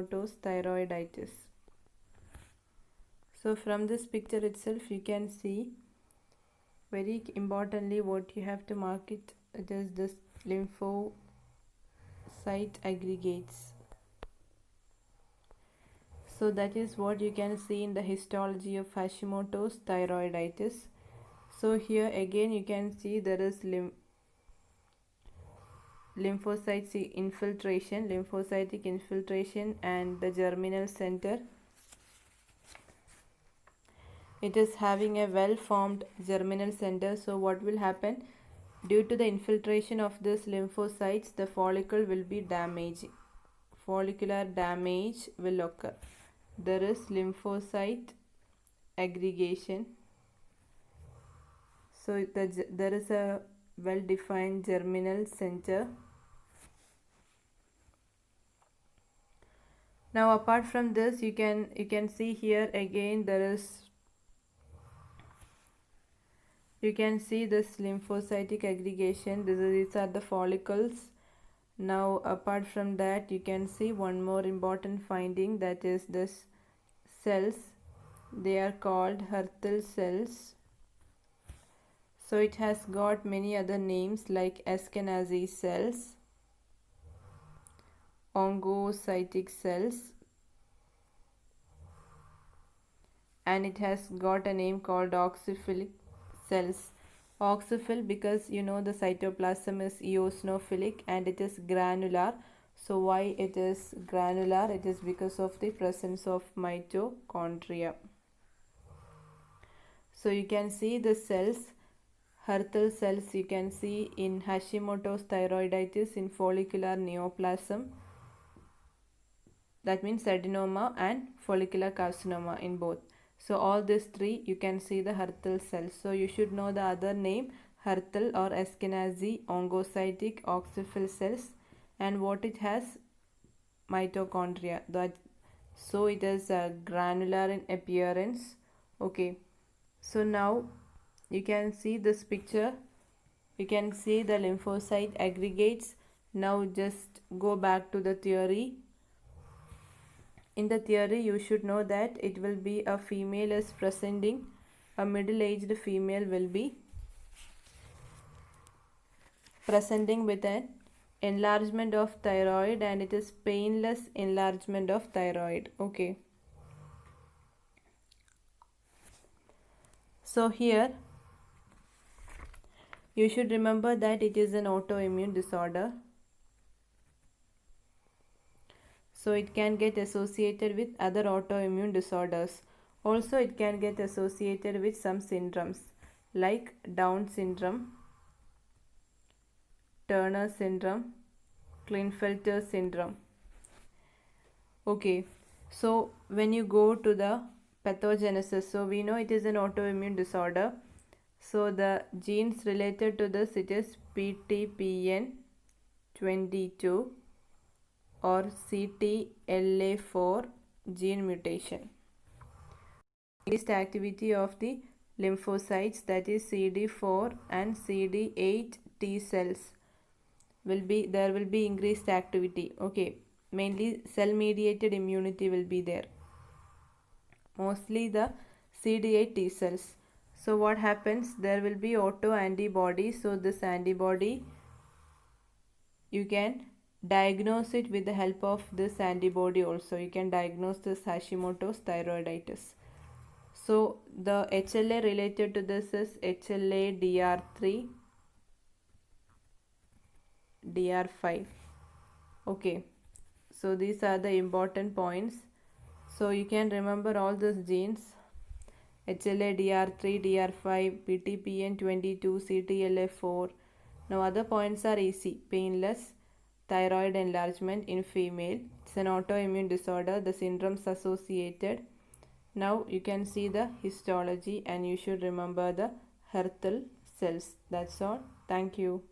Hashimoto's thyroiditis. So from this picture itself you can see very importantly what you have to mark it. It is this lymphocyte aggregates. So that is what you can see in the histology of Hashimoto's thyroiditis. So here again you can see there is lymphocytic infiltration and the germinal center. It is having a well formed germinal center. So what will happen? Due to the infiltration of this lymphocytes, the follicle will be damaged. Follicular damage will occur. There is lymphocyte aggregation. So there is a well defined germinal center. Now apart from this, you can see here again you can see this lymphocytic aggregation. These are the follicles. Now apart from that, you can see one more important finding, that is this cells. They are called Hürthle cells. So it has got many other names like Ashkenazi cells, oncocytic cells, and it has got a name called oxyphilic cells. Oxyphil because the cytoplasm is eosinophilic and it is granular. So why it is granular? It is because of the presence of mitochondria. So you can see the cells, Hürthle cells, you can see in Hashimoto's thyroiditis in follicular neoplasm. That means adenoma and follicular carcinoma in both. So all these three you can see the Hürthle cells. So you should know the other name, Hürthle or Ashkenazi oncocytic oxyphil cells, and what it has, mitochondria. So it is granular in appearance. Okay. So now you can see this picture. You can see the lymphocyte aggregates. Now just go back to the theory. In the theory, you should know that it will be a female is presenting, a middle-aged female will be presenting with an enlargement of thyroid, and it is painless enlargement of thyroid. Okay. So here you should remember that it is an autoimmune disorder. So it can get associated with other autoimmune disorders. Also it can get associated with some syndromes like Down syndrome, Turner syndrome, Klinefelter syndrome. Okay, so when you go to the pathogenesis, so we know it is an autoimmune disorder. So the genes related to this, it is PTPN22 or CTLA4 gene mutation. Increased activity of the lymphocytes, that is CD4 and CD8 T cells there will be increased activity. Okay, mainly cell mediated immunity will be there, mostly the CD8 T cells. So what happens, there will be auto antibody. So this antibody, you can diagnose it with the help of this antibody. Also you can diagnose this Hashimoto's thyroiditis. So the HLA related to this is HLA-DR3, DR5. Okay, so these are the important points. So you can remember all these genes: HLA, DR3, DR5, PTPN22, CTLA4. Now other points are easy. Painless thyroid enlargement in female. It's an autoimmune disorder. The syndromes associated. Now you can see the histology and you should remember the Hürthle cells. That's all. Thank you.